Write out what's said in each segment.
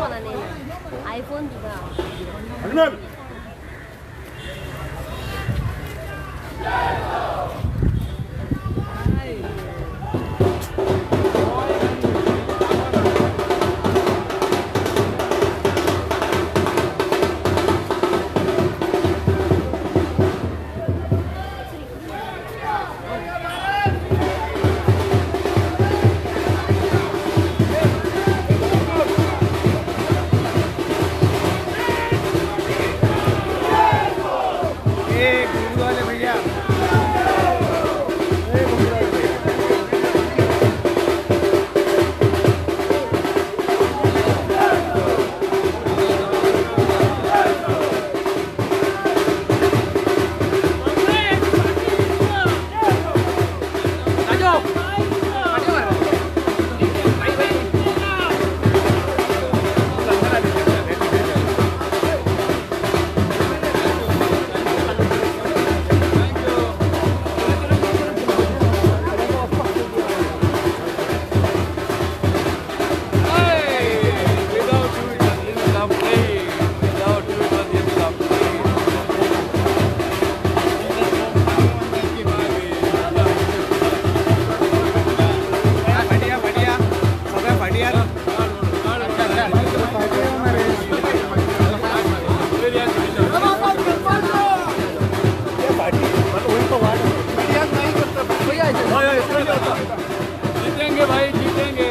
iPhone juga. Benar. जीतेंगे भाई जीतेंगे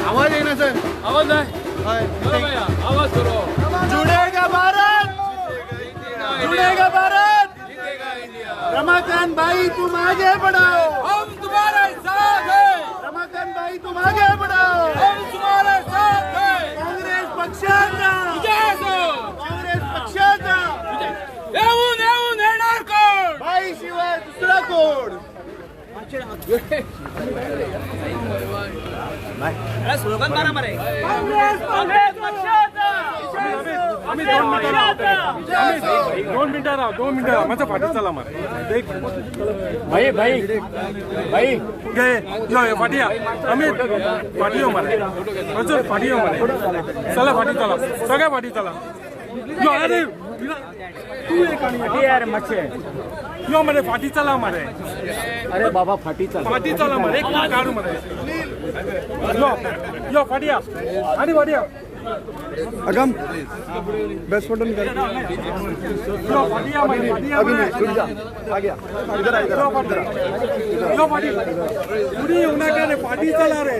आवाज आहे ना सर आवाज आहे चलो भैया आवाज करो जुड़ेगा भारत जुड़ेगा भारत जीतेगा इंडिया रमाकांत भाई तुम आगे बढ़ाओ हम तुम्हारे साथ हैं रमाकांत भाई तुम आगे बढ़ाओ हम तुम्हारे साथ हैं काँग्रेस पक्षाचा विजय असो काँग्रेस पक्षाचा येऊन येऊन येणार कोण भाई शिवाय दुसरा कोण स्लोगन मारा मारे काँग्रेस पक्षाचा आम्ही 2 मिनिटं राहा 2 मिनिटं राहा माझा पाठी चला मारे भाई भाई भाई गे यो पाठिया आम्ही पाठी येऊ मारे म्हणजे पाठी येऊ मारे चला पाठी चला सगळ्या पाठी चला यो अरे तू एक आणि यार मच्छे यो मारे पाठी चला मारे अरे बाबा फाटी चल पाठी चला मारे एक काढू मारे यो यो पाठिया आणि पाठिया अगम बेस्ट बटन कर यो पाठिया मारे पाठिया अभी नहीं रुक जा आ गया इधर आ इधर यो पाठी यो पाठी पुरी होना का पाठी चला रे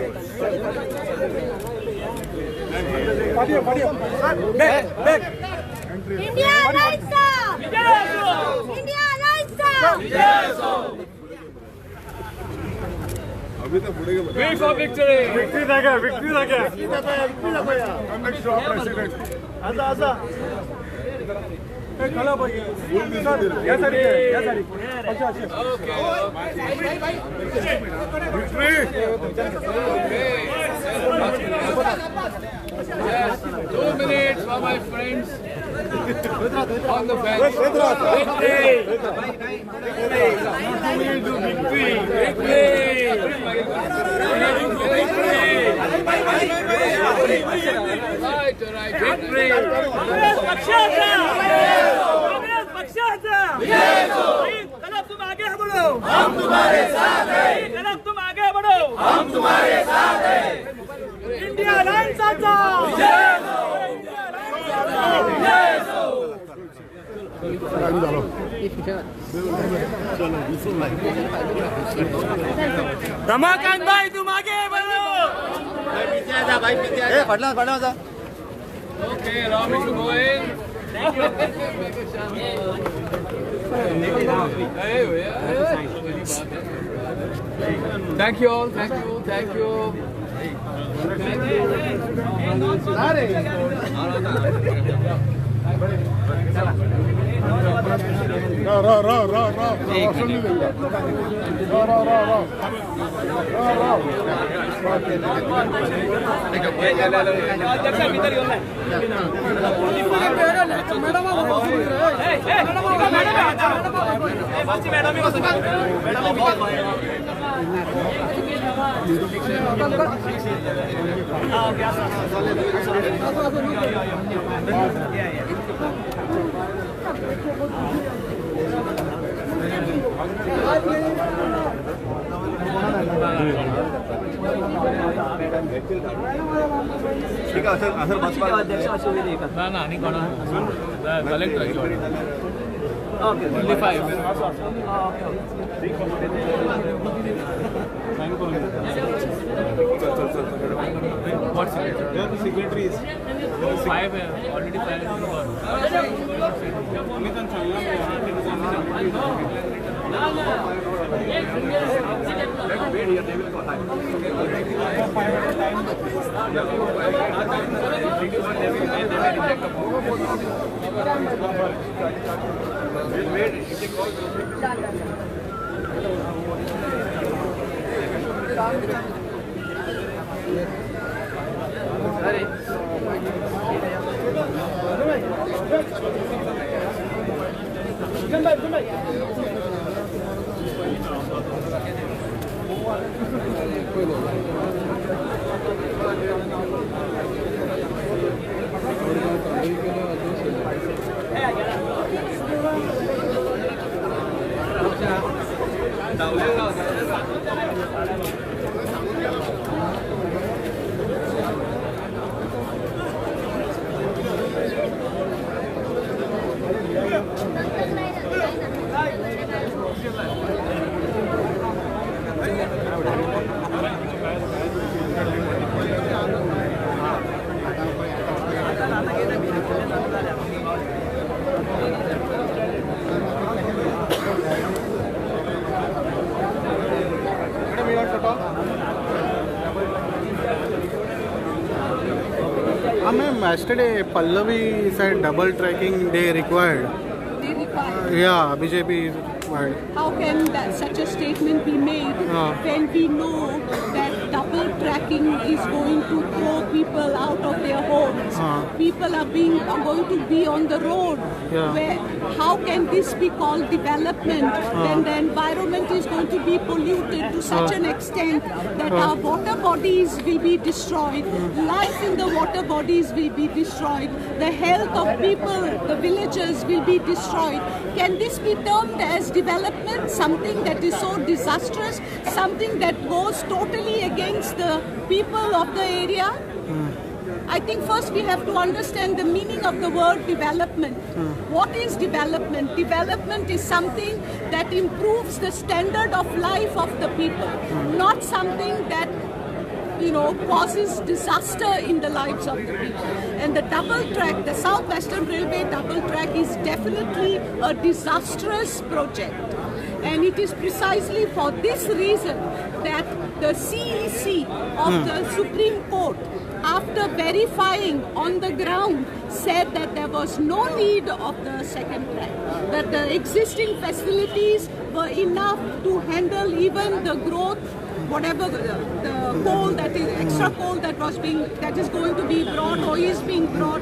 पाठिया पाठिया back back India Raisa! India Raisa! अभी तो पुढे गेलो Wait for victory विक्ट्री जागा विक्ट्री जागा आता आता चला भाई या सारी अच्छा अच्छा Yes, 2 minutes for my friends on the bench. तुम आगे बढ़ो हम तुम्हारे साथ हैं तुम आगे बढ़ो हम तुम्हारे साथ हैं इंडिया लाइन साचा रमाकांत भाई तुम आगे बढ़ो पडला पडला जा Okay, allow me to go in. Thank you all, thank you, thank you. Madam ठीक आहे असं बस ना ना आणि कोणा collector only 5 what secretaries 5 already 5 ma'am, yesterday Pallavi said double tracking day required. They require. Yeah, BJP is required. How can such a statement be made when we know that double tracking is going to throw people out of their homes? People are going to be on the road. Yeah. How can this be called development when the environment is going to be polluted to such an extent that our water bodies will be destroyed, life in the water bodies will be destroyed, the health of people, the villagers will be destroyed. Can this be termed as development, something that is so disastrous, something that goes totally against the people of the area? I think first we have to understand the meaning of the word development. What is development? Development is something that improves the standard of life of the people, not something that causes disaster in the lives of the people. And the double track, the South Western Railway double track is definitely a disastrous project. And it is precisely for this reason that the CEC of the Supreme Court, after verifying on the ground, said that there was no need of the second track, that the existing facilities were enough to handle even the growth, whatever the coal that is extra coal that is going to be brought or is being brought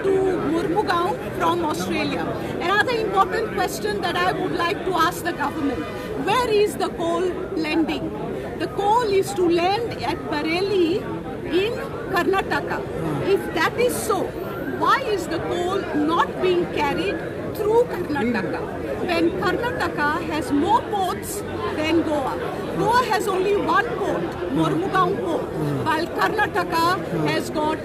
to Murmugaon from Australia. Another important question that I would like to ask the government: where is the coal landing? The coal is to land at Bareilly in Karnataka. If that is so, why is the coal not being carried through Karnataka when Karnataka has more ports than Goa? Goa has only one port, Murmugaon port, while Karnataka has got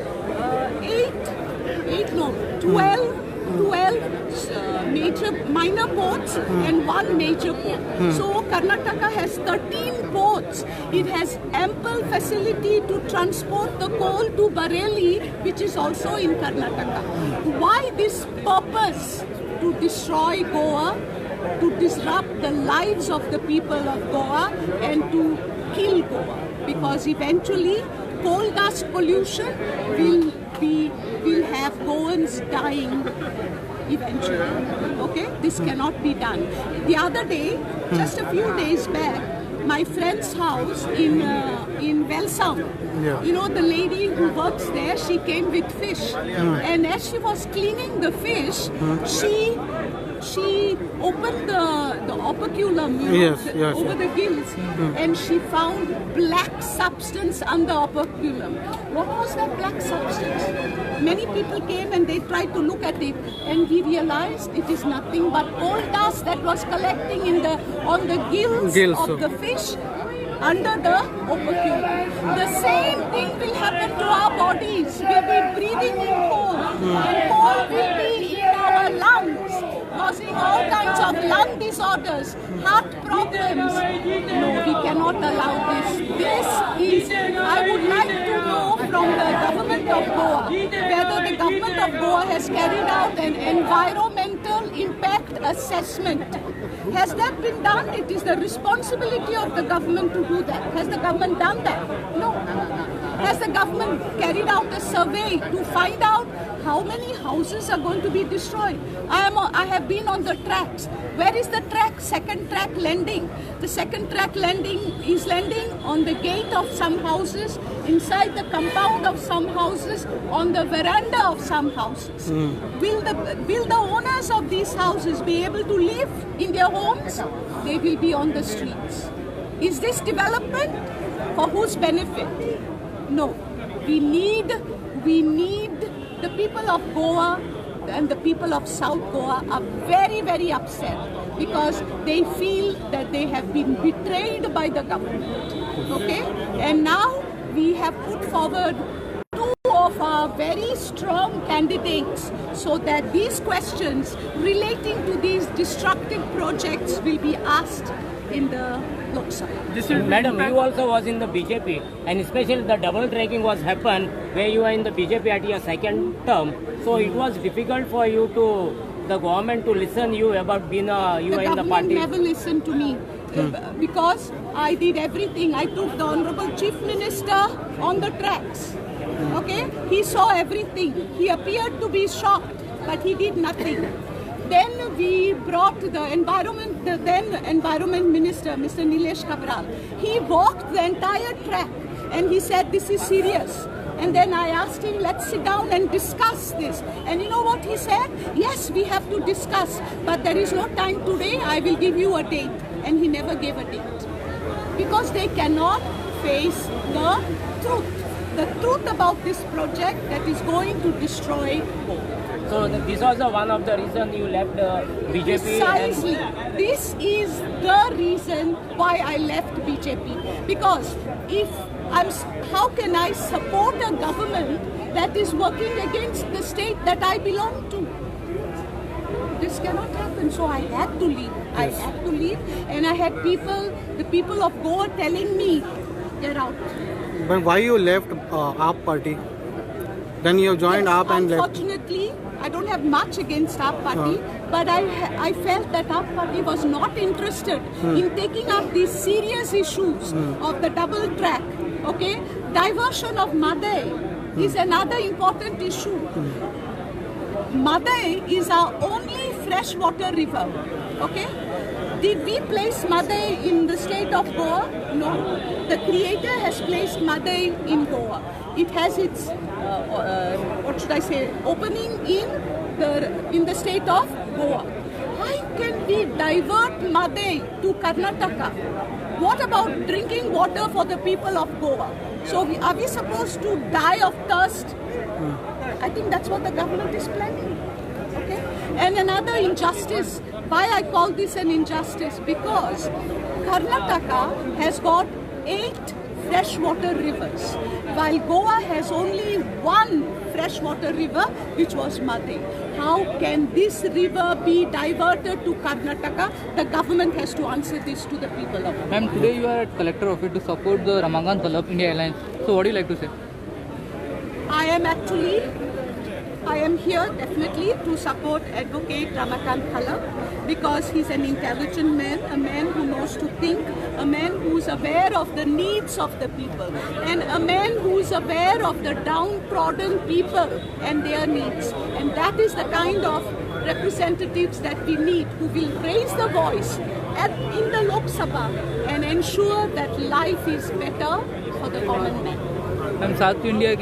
12 minor ports and one major port. So Karnataka has 13 ports. It has ample facility to transport the coal to Bareilly, which is also in Karnataka. Why this purpose? To destroy Goa, to disrupt the lives of the people of Goa and to kill Goa, because eventually coal dust pollution will have Goans dying eventually. Okay, this cannot be done. The other day, just a few days back, my friend's house in Welsound. The lady who works there, she came with fish, and as she was cleaning the fish, she she opened the operculum, Yes, yes, over the gills, and she found black substance under operculum. What was that black substance? Many people came and they tried to look at it, and we realized it is nothing but coal dust that was collecting on the gills of the fish under the operculum. The same thing will happen to our bodies. We'll be breathing in coal, and coal will be in our lungs, causing all kinds of lung disorders, heart problems. No, we cannot allow this. This is, I would like to know from the government of Goa, whether the government of Goa has carried out an environmental impact assessment. Has that been done? It is the responsibility of the government to do that. Has the government done that? No. Has the government carried out a survey to find out how many houses are going to be destroyed? I have been on the tracks. Where is the track? Second track landing. The second track landing is landing on the gate of some houses, inside the compound of some houses, on the veranda of some houses. Will the owners of these houses be able to live in their homes? They will be on the streets. Is this development? For whose benefit? No. We need the people of Goa and the people of South Goa are very, very upset because they feel that they have been betrayed by the government. Okay? And now we have put forward two of our very strong candidates so that these questions relating to these destructive projects will be asked in the Lok Sabha. Madam, you also was in the BJP, and especially the double tracking was happened where you are in the BJP at your second term. So it was difficult for you the government to listen you about being you are in the party. The government never listened to me because I did everything. I took the Honorable Chief Minister on the tracks. Okay, he saw everything. He appeared to be shocked, but he did nothing. Then we brought the then Environment Minister, Mr. Nilesh Kabral. He walked the entire track and he said, this is serious. And then I asked him, let's sit down and discuss this. And you know what he said? Yes, we have to discuss, but there is no time today. I will give you a date. And he never gave a date. Because they cannot face the truth. The truth about this project that is going to destroy Goa. So this was one of the reasons you left BJP. Precisely. This is the reason why I left BJP. Because how can I support a government that is working against the state that I belong to? This cannot happen. So I had to leave. I had to leave, and I had the people of Goa telling me, get out. But why you left AAP party? Then you joined AAP and left. Unfortunately, I don't have much against AAP party, but I felt that AAP party was not interested in taking up these serious issues of the double track. Okay, diversion of Madai is another important issue. Madai is our only freshwater river. Okay, did we place Madai in the state of Goa? No. The Creator has placed Madai in Goa. It has its opening in the state of Goa. Why can we divert Madai to Karnataka? What about drinking water for the people of Goa? So are we supposed to die of thirst? I think that's what the government is planning. Okay? And another injustice. Why I call this an injustice? Because Karnataka has got 8 freshwater rivers, while Goa has only 1 freshwater river, which was Madai. How can this river be diverted to Karnataka? The government has to answer this to the people of Goa. Ma'am, today you are at Collector Office to support the Ramakanth Talab India Alliance. So what do you like to say? I am here definitely to support Advocate Ramakanth Talab because he's an intelligent man, a man who knows to think, a man who's aware of the needs of the people, and a man who's aware of the downtrodden people and their needs. And that is the kind of representatives that we need, who will raise the voice in the Lok Sabha and ensure that life is better for the common man. Ma'am, South Goa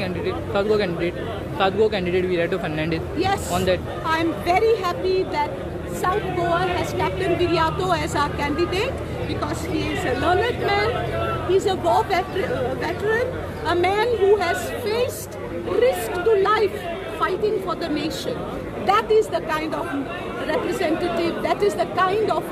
candidate Virata Fernandez. Yes, on that. I'm very happy that South Goa has Captain Viriato as our candidate because he is a learned man, he's a war veteran, a man who has faced risk to life fighting for the nation. That is the kind of representative, that is the kind of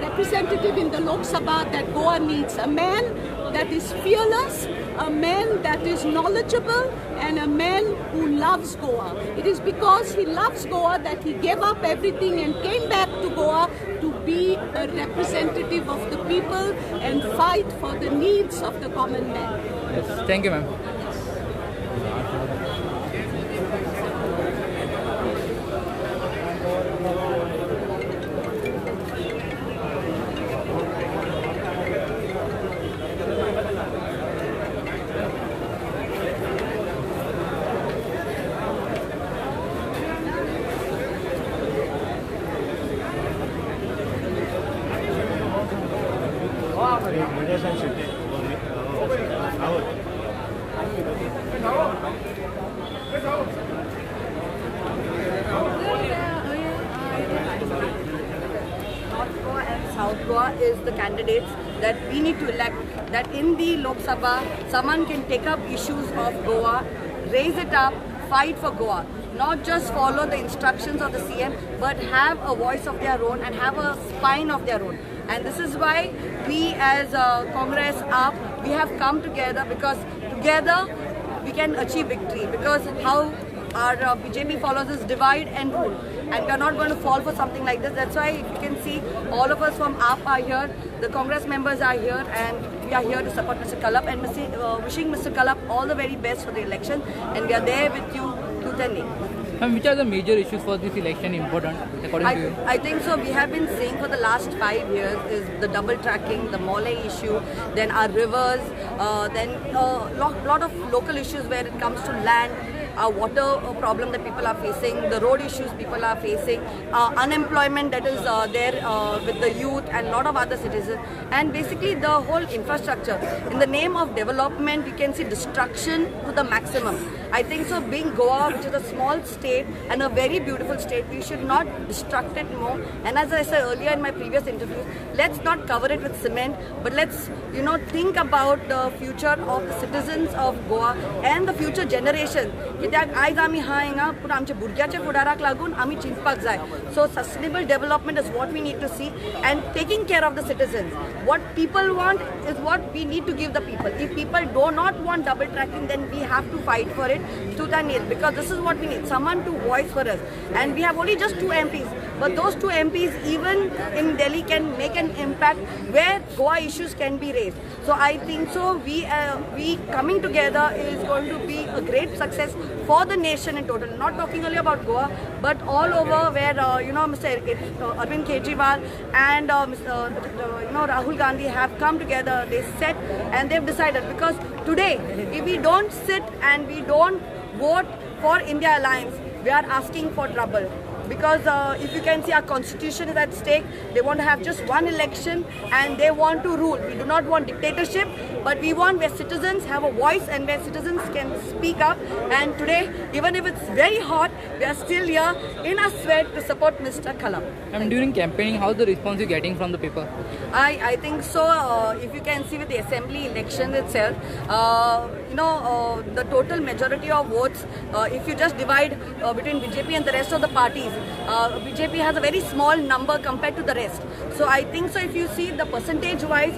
representative in the Lok Sabha that Goa needs. A man that is fearless, a man that is knowledgeable, and a man who loves Goa. It is because he loves Goa that he gave up everything and came back to Goa to be a representative of the people and fight for the needs of the common man. Yes. Thank you, ma'am. South Goa is the candidates that we need to elect, that in the Lok Sabha, someone can take up issues of Goa, raise it up, fight for Goa. Not just follow the instructions of the CM, but have a voice of their own and have a spine of their own. And this is why we as Congress, AAP, we have come together, because together we can achieve victory. Because how our BJP follows is divide and rule. And we are not going to fall for something like this. That's why you can see all of us from AAP are here, the Congress members are here, and we are here to support Mr. Kalap and wishing Mr. Kalap all the very best for the election. And we are there with you tooth and nail. Which are the major issues for this election important according to you? I think so. We have been saying for the last 5 years is the double tracking, the Mole issue, then our rivers, then a lot of local issues where it comes to land, water problem that people are facing, the road issues people are facing, unemployment that is there with the youth and a lot of other citizens, and basically the whole infrastructure. In the name of development, you can see destruction to the maximum. I think so, being Goa, which is a small state and a very beautiful state, we should not destruct it more. And as I said earlier in my previous interview, let's not cover it with cement, but let's, think about the future of the citizens of Goa and the future generation. आयज आमी हा हिंगा पूण आमच्या भुरग्याच्या फुडाराक लागून आमी चिंतपाक जाय. So sustainable development is what we need to see, and taking care of the citizens. What people want is what we need to give the people. If people do not want double tracking, then we have to fight for it tooth and nail, because this is what we need, someone to voice for us. And we have only just 2 MPs, but those 2 MPs even in Delhi can make an impact where Goa issues can be raised. So I think so we coming together is going to be a great success for the nation in total. Not talking only about Goa, but all over where Mr. Arvind Kejriwal and Rahul Gandhi have come together. They sat and they've decided, because today if we don't sit and we don't vote for India Alliance, we are asking for trouble. Because if you can see, our constitution is at stake. They want to have just one election and they want to rule. We do not want dictatorship, but we want where citizens have a voice and where citizens can speak up. And today, even if it's very hot, we are still here in our sweat to support Mr. Kalap. And during campaigning, how's the response you're getting from the people? I think so. If you can see with the assembly election itself, the total majority of votes, if you just divide between BJP and the rest of the parties, BJP has a very small number compared to the rest. So I think so, if you see the percentage wise,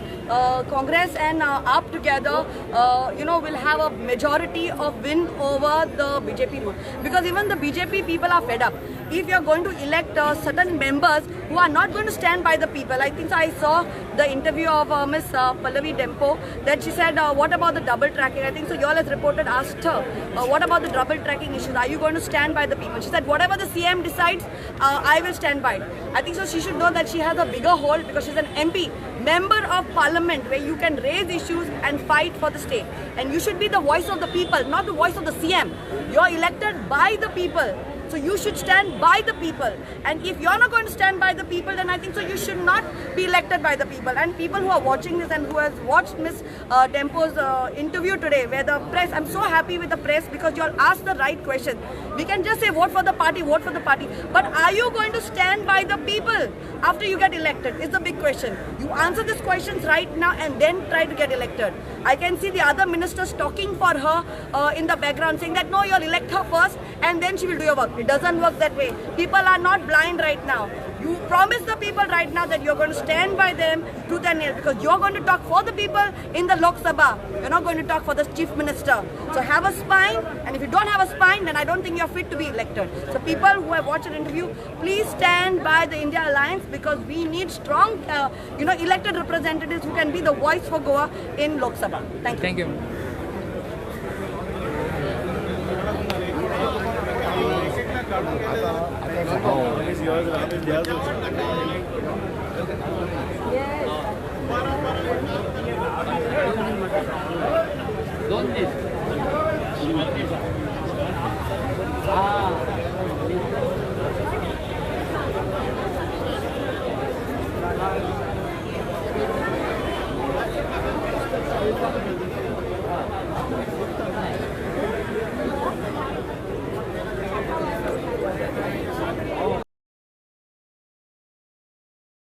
Congress and AAP together, will have a majority of win over the BJP rule. Because even the BJP people are fed up. If you are going to elect certain members who are not going to stand by the people. I think so, I saw the interview of Ms. Pallavi Dempo, that she said, what about the double tracking? I think so, you all as reported asked her, what about the double tracking issues? Are you going to stand by the people? She said, whatever the CM decides, I will stand by it. I think so, she should know that she has a bigger hold because she's an MP, member of parliament, where you can raise issues and fight for the state. And you should be the voice of the people, not the voice of the CM. You're elected by the people. So you should stand by the people. And if you're not going to stand by the people, then I think so you should not be elected by the people. And people who are watching this and who has watched Ms. Tempo's interview today, where the press, I'm so happy with the press because you all asked the right question. We can just say vote for the party, vote for the party. But are you going to stand by the people after you get elected? Is the big question. You answer these questions right now and then try to get elected. I can see the other ministers talking for her in the background, saying that no, you'll elect her first and then she will do your work. It doesn't work that way. People are not blind right now. You promise the people right now that you're going to stand by them tooth and nail, because you're going to talk for the people in the Lok Sabha. You're not going to talk for the chief minister. So have a spine, and if you don't have a spine, then I don't think you're fit to be elected. So people who have watched the interview, please stand by the India Alliance, because we need strong, elected representatives who can be the voice for Goa in Lok Sabha. Thank you. Thank you. आता